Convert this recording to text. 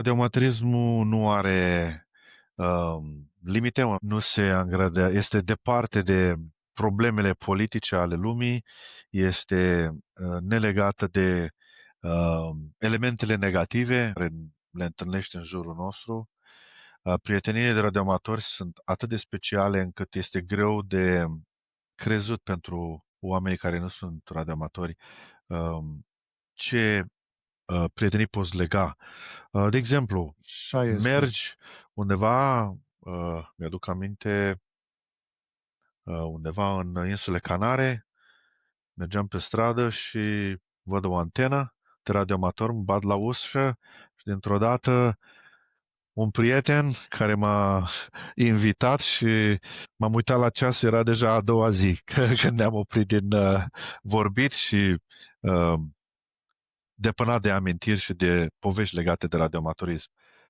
Radioamaterismul nu are limite, nu se angajează, este departe de problemele politice ale lumii, este nelegată de elementele negative care le întâlnește în jurul nostru. Prieteniile de radioamatori sunt atât de speciale încât este greu de crezut pentru oamenii care nu sunt radioamatori ce prietenii poți lega. De exemplu, Așa este. mergi undeva, mi-aduc aminte, undeva în insule Canare, mergeam pe stradă și văd o antenă de radioamator, îmi bat la ușă și dintr-o dată un prieten care m-a invitat și m-am uitat la ceas, era deja a doua zi când ne-am oprit din vorbit și depănat de amintiri și de povești legate de radioamatorism.